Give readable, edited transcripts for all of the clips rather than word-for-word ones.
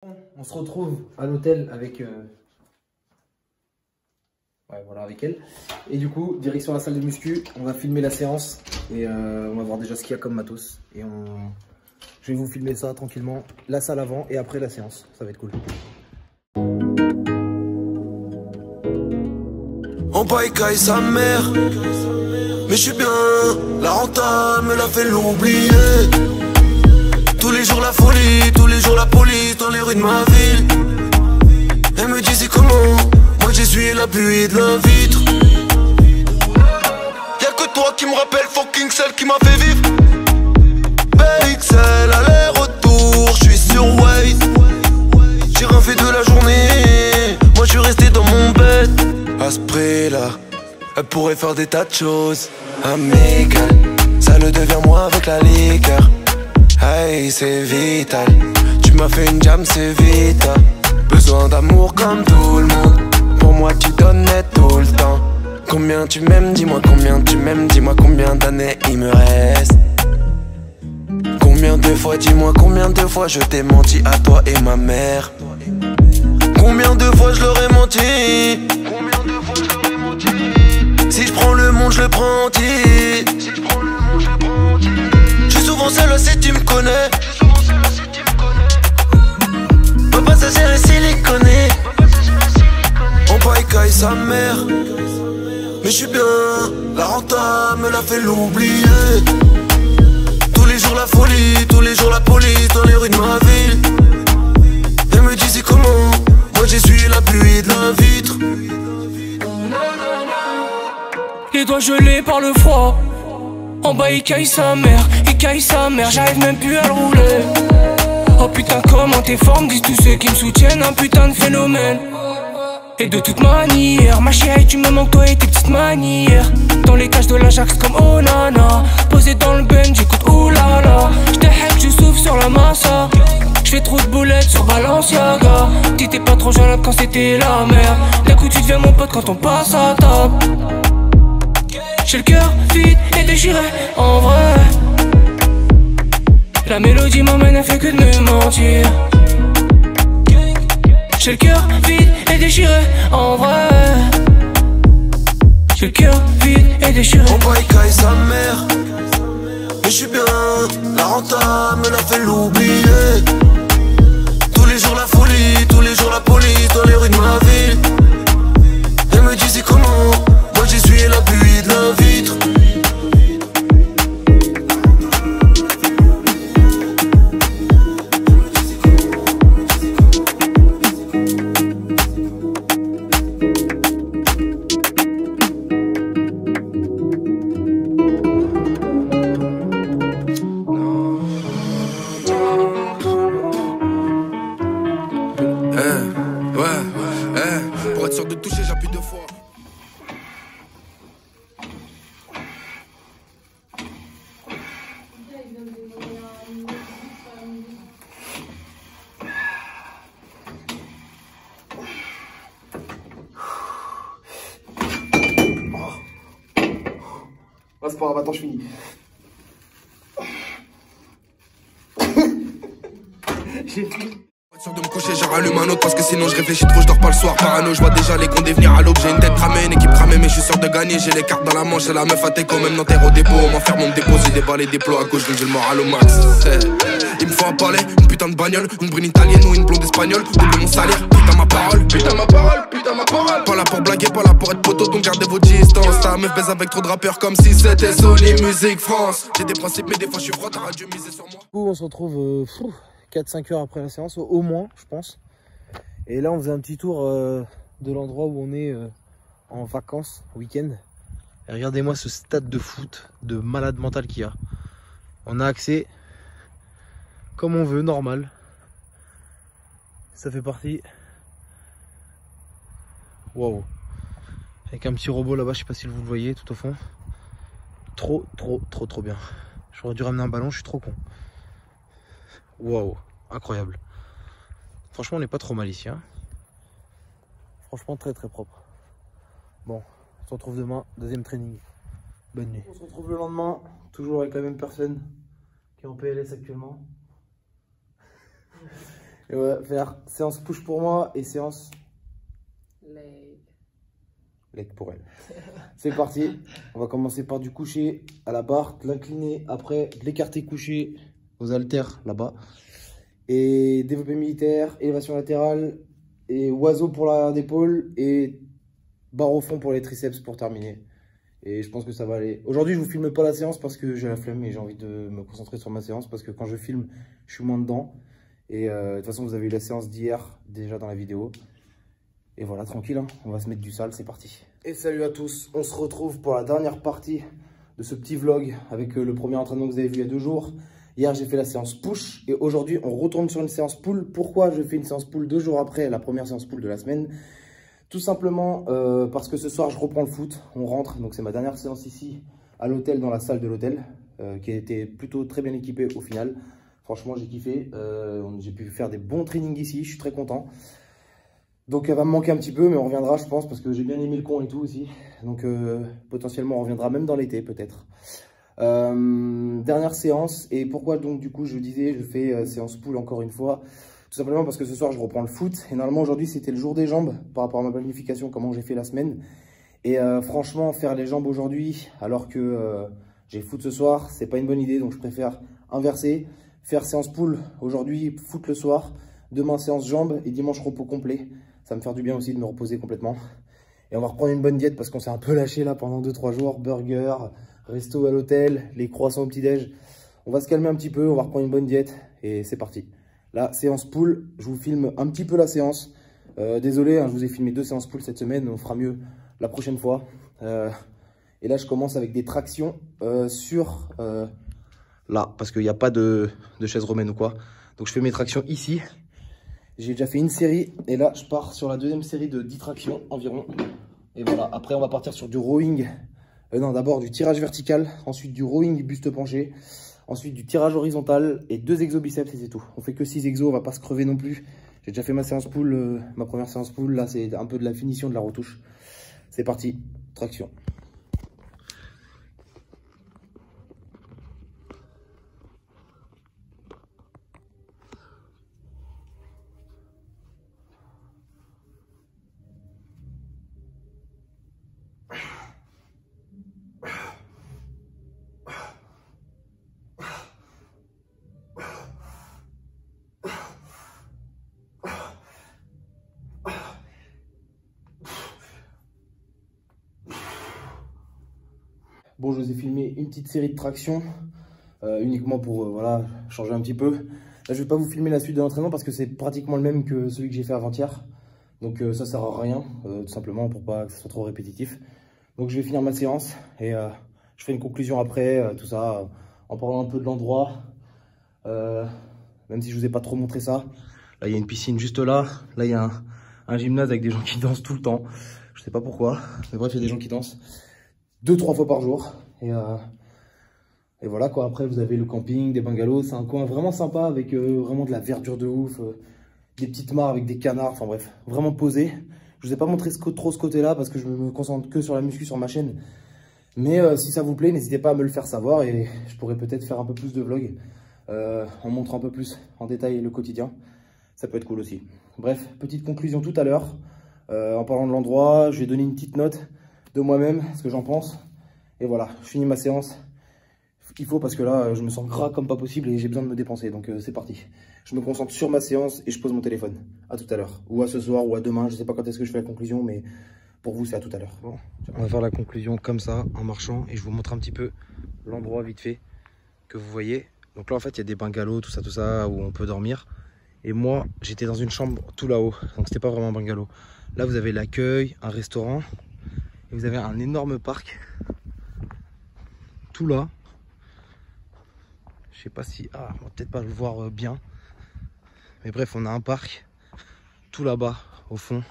On se retrouve à l'hôtel avec ouais, voilà, avec elle. Et du coup, direction la salle de muscu, on va filmer la séance et on va voir déjà ce qu'il y a comme matos. Et je vais vous filmer ça tranquillement, la salle avant et après la séance. Ça va être cool. On paille sa mère, mais je suis bien. La renta me l'a fait l'oublier. Tous les jours la folie, tous les jours la police dans les rues de ma ville. Elle me disait comment, moi j'essuie la pluie de la vitre. Y'a que toi qui me rappelle fucking celle qui m'a fait vivre. BXL, aller-retour, j'suis sur Waze. J'ai rien fait de la journée, moi j'suis resté dans mon bed. À ce prix-là, elle pourrait faire des tas de choses. Amical, ça le devient moi avec la liqueur. Hey, c'est vital. Tu m'as fait une jam, c'est vital. Besoin d'amour comme tout le monde. Pour moi, tu donnais tout le temps. Combien tu m'aimes, dis-moi combien tu m'aimes. Dis-moi combien d'années il me reste. Combien de fois, dis-moi combien de fois je t'ai menti à toi et ma mère. Combien de fois je leur ai menti. Combien de fois je leur ai menti. Si je prends le monde, je le prends entier. Si je prends le monde, je le prends entier. Souvent seul si tu me connais. Ma passagère est siliconée. On paille sa mère, mais je suis bien. La renta me l'a fait l'oublier. Tous les jours la folie, tous les jours la police dans les rues de ma ville. Elle me disait comment, moi j'essuie la pluie de la vitre. Les doigts gelés par le froid. En bas il caille sa mère, j'arrive même plus à le rouler. Oh putain comment t'es forme, disent tous ceux qui me soutiennent, un putain de phénomène. Et de toute manière, ma chérie tu me manques toi et tes petites manières. Dans les cages de l'Ajax comme oh nana. Posé dans le bench, j'écoute oulala. J'te hack, je souffle sur la massa. J'fais trop de boulettes sur Balenciaga. T'étais pas trop jeune quand c'était la merde. D'un coup tu deviens mon pote quand on passe à table. J'ai le cœur vide et déchiré en vrai. La mélodie m'emmène, elle fait que de me mentir. J'ai le cœur vide et déchiré en vrai. J'ai le cœur vide et déchiré. On paille sa mère, mais je suis bien. La renta me l'a fait l'oublier. Tous les jours la folie, tous les jours la police dans les rues de ma ville. Elle me disait comment, moi j'essuie la pluie de la vitre. Pour être sûr de toucher, j'appuie 2 fois. Ah, c'est pas grave, attends, je finis. J'ai fini. Sûr de me coucher, je rallume un autre parce que sinon je réfléchis trop, je dors pas le soir. Parano, je vois déjà les condés venir à l'aube. J'ai une tête cramée, une équipe cramée, mais je suis sûr de gagner. J'ai les cartes dans la manche, et la meuf à t'écho, même dans terre au dépôt. On m'enferme, on me dépose, j'ai déballé des plots à gauche, donc j'ai le moral au max. Il me faut un palais, une putain de bagnole, une brune italienne ou une blonde espagnole. Double mon salaire, putain ma parole, putain ma parole, putain ma parole. Pas là pour blaguer, pas là pour être poteau, donc gardez vos distances. Ta meuf baise avec trop de rappeurs comme si c'était Sony Music France. J'ai des principes, mais des fois je suis froid, t'auras dû miser sur moi. On se retrouve 4-5 heures après la séance, au moins, je pense. Et là, on faisait un petit tour de l'endroit où on est en vacances, week-end. Et regardez-moi ce stade de foot de malade mental qu'il y a. On a accès comme on veut, normal. Ça fait partie. Waouh. Avec un petit robot là-bas, je sais pas si vous le voyez tout au fond. Trop bien. J'aurais dû ramener un ballon, je suis trop con. Waouh, incroyable. Franchement, on n'est pas trop mal ici. Hein. Franchement, très propre. Bon, on se retrouve demain, deuxième training. Bonne nuit. On se retrouve le lendemain, toujours avec la même personne qui est en PLS actuellement. Et on va faire séance push pour moi et séance leg pour elle. C'est parti. On va commencer par du couché à la barre, de l'incliner, après de l'écarter couché aux haltères là-bas. Et développé militaire, élévation latérale, et oiseau pour l'arrière d'épaule, et barre au fond pour les triceps pour terminer. Et je pense que ça va aller. Aujourd'hui, je vous filme pas la séance parce que j'ai la flemme et j'ai envie de me concentrer sur ma séance parce que quand je filme, je suis moins dedans. Et de toute façon, vous avez eu la séance d'hier déjà dans la vidéo. Et voilà, tranquille, hein, on va se mettre du sale, c'est parti. Et salut à tous, on se retrouve pour la dernière partie de ce petit vlog avec le premier entraînement que vous avez vu il y a 2 jours. Hier, j'ai fait la séance push et aujourd'hui, on retourne sur une séance pull. Pourquoi je fais une séance pull 2 jours après la première séance pull de la semaine? Tout simplement parce que ce soir, je reprends le foot. On rentre, donc c'est ma dernière séance ici à l'hôtel, dans la salle de l'hôtel, qui a été plutôt très bien équipée au final. Franchement, j'ai kiffé. J'ai pu faire des bons trainings ici, je suis très content. Donc elle va me manquer un petit peu, mais on reviendra, je pense, parce que j'ai bien aimé le con et tout aussi. Donc potentiellement, on reviendra même dans l'été, peut-être. Dernière séance. Et pourquoi donc, du coup, je disais, je fais séance pull encore une fois? Tout simplement parce que ce soir, je reprends le foot. Et normalement, aujourd'hui, c'était le jour des jambes par rapport à ma planification, comment j'ai fait la semaine. Et franchement, faire les jambes aujourd'hui, alors que j'ai foot ce soir, c'est pas une bonne idée. Donc, je préfère inverser. Faire séance pull aujourd'hui, foot le soir. Demain, séance jambes. Et dimanche, repos complet. Ça va me faire du bien aussi de me reposer complètement. Et on va reprendre une bonne diète parce qu'on s'est un peu lâché là pendant 2-3 jours. Burger, resto à l'hôtel, les croissants au petit-déj. On va se calmer un petit peu, on va reprendre une bonne diète. Et c'est parti. La séance pull, je vous filme un petit peu la séance. Désolé, hein, je vous ai filmé 2 séances pull cette semaine, on fera mieux la prochaine fois. Et là, je commence avec des tractions sur là, parce qu'il n'y a pas de chaise romaine ou quoi. Donc, je fais mes tractions ici. J'ai déjà fait une série et là, je pars sur la deuxième série de 10 tractions environ. Et voilà, après, on va partir sur du rowing. Non, d'abord du tirage vertical, ensuite du rowing buste penché. Ensuite du tirage horizontal et 2 exos biceps et c'est tout. On fait que 6 exos, on va pas se crever non plus. J'ai déjà fait ma séance pull, ma première séance pull. Là, c'est un peu de la finition, de la retouche. C'est parti, traction. Bon, je vous ai filmé une petite série de tractions, uniquement pour voilà, changer un petit peu. Là, je ne vais pas vous filmer la suite de l'entraînement parce que c'est pratiquement le même que celui que j'ai fait avant-hier. Donc ça sert à rien, tout simplement pour pas que ce soit trop répétitif. Donc je vais finir ma séance et je ferai une conclusion après, tout ça, en parlant un peu de l'endroit. Même si je vous ai pas trop montré ça. Là, il y a une piscine juste là. Là, il y a un gymnase avec des gens qui dansent tout le temps. Je sais pas pourquoi, mais bref, il y a des gens qui dansent 2-3 fois par jour. Et voilà quoi. Après, vous avez le camping, des bungalows. C'est un coin vraiment sympa avec vraiment de la verdure de ouf. Des petites mares avec des canards. Enfin bref, vraiment posé. Je vous ai pas montré trop ce côté-là parce que je me concentre que sur la muscu sur ma chaîne. Mais si ça vous plaît, n'hésitez pas à me le faire savoir et je pourrais peut-être faire un peu plus de vlogs en montrant un peu plus en détail le quotidien. Ça peut être cool aussi. Bref, petite conclusion tout à l'heure. En parlant de l'endroit, je vais donner une petite note de moi-même, ce que j'en pense. Et voilà, je finis ma séance. Il faut parce que là, je me sens gras comme pas possible et j'ai besoin de me dépenser. Donc c'est parti. Je me concentre sur ma séance et je pose mon téléphone. À tout à l'heure. Ou à ce soir ou à demain. Je sais pas quand est-ce que je fais la conclusion, mais pour vous, c'est à tout à l'heure. Bon, on va faire la conclusion comme ça, en marchant. Et je vous montre un petit peu l'endroit vite fait que vous voyez. Donc là, en fait, il y a des bungalows, tout ça, où on peut dormir. Et moi, j'étais dans une chambre tout là-haut. Donc c'était pas vraiment un bungalow. Là, vous avez l'accueil, un restaurant. Et vous avez un énorme parc. Tout là. Je sais pas si... Ah, on va peut-être pas le voir bien. Mais bref, on a un parc. Tout là-bas, au fond.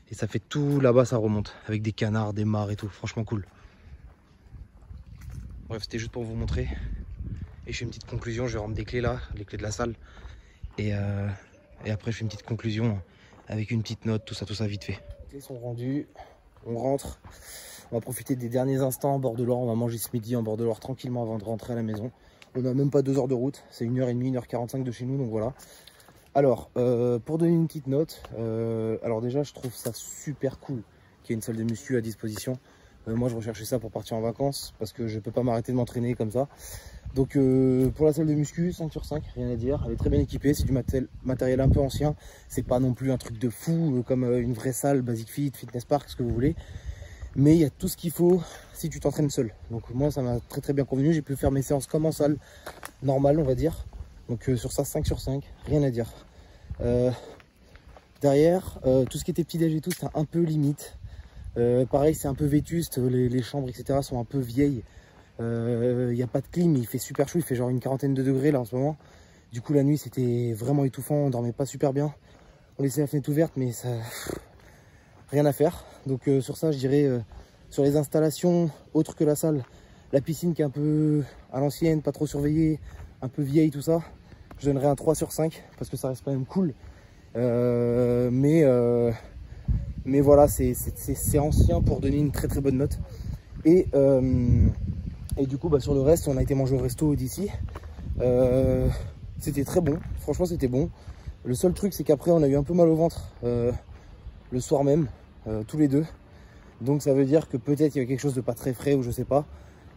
Et ça fait tout là-bas, ça remonte. Avec des canards, des mares et tout. Franchement cool. Bref, c'était juste pour vous montrer. Et je fais une petite conclusion. Je vais rendre des clés là. Les clés de la salle. Et après, je fais une petite conclusion avec une petite note. Tout ça vite fait. Les clés sont rendues. On rentre. On va profiter des derniers instants en bord de Loire. On va manger ce midi en bord de Loire tranquillement avant de rentrer à la maison. On n'a même pas 2 heures de route. C'est 1h30, 1h45 de chez nous. Donc voilà. Alors, pour donner une petite note, alors déjà je trouve ça super cool qu'il y ait une salle de muscu à disposition. Moi je recherchais ça pour partir en vacances parce que je peux pas m'arrêter de m'entraîner comme ça. Donc pour la salle de muscu, 5 sur 5, rien à dire, elle est très bien équipée, c'est du matériel un peu ancien, c'est pas non plus un truc de fou comme une vraie salle, Basic Fit, Fitness Park, ce que vous voulez. Mais il y a tout ce qu'il faut si tu t'entraînes seul. Donc moi ça m'a très bien convenu, j'ai pu faire mes séances comme en salle normale on va dire. Donc sur ça 5 sur 5, rien à dire. Derrière, tout ce qui était petit-déj et tout, c'était un peu limite. Pareil, c'est un peu vétuste, les chambres etc sont un peu vieilles. Il n'y a pas de clim, il fait super chaud, il fait genre une quarantaine de degrés là en ce moment. Du coup la nuit c'était vraiment étouffant, on dormait pas super bien. On laissait la fenêtre ouverte mais ça... rien à faire. Donc sur ça je dirais, sur les installations autres que la salle, la piscine qui est un peu à l'ancienne, pas trop surveillée, un peu vieille tout ça, je donnerais un 3 sur 5 parce que ça reste quand même cool. Mais voilà, c'est ancien pour donner une très bonne note. Et du coup sur le reste, on a été manger au resto d'ici. C'était très bon, franchement c'était bon. Le seul truc c'est qu'après on a eu un peu mal au ventre le soir même, tous les deux. Donc ça veut dire que peut-être il y a quelque chose de pas très frais ou je sais pas.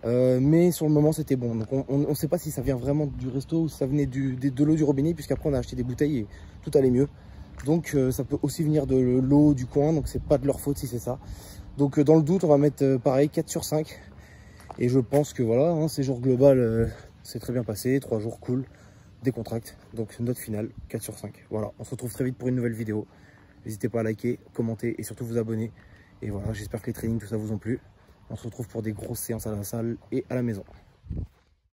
Mais sur le moment c'était bon. Donc on sait pas si ça vient vraiment du resto ou si ça venait de l'eau du robinet, puisqu'après on a acheté des bouteilles et tout allait mieux. Donc ça peut aussi venir de l'eau du coin, donc c'est pas de leur faute si c'est ça. Donc dans le doute on va mettre pareil 4 sur 5. Et je pense que voilà, hein, séjour global c'est très bien passé, 3 jours cool, décontracte. Donc note finale 4 sur 5. Voilà, on se retrouve très vite pour une nouvelle vidéo. N'hésitez pas à liker, commenter et surtout vous abonner. Et voilà, j'espère que les trainings tout ça vous ont plu. On se retrouve pour des grosses séances à la salle et à la maison.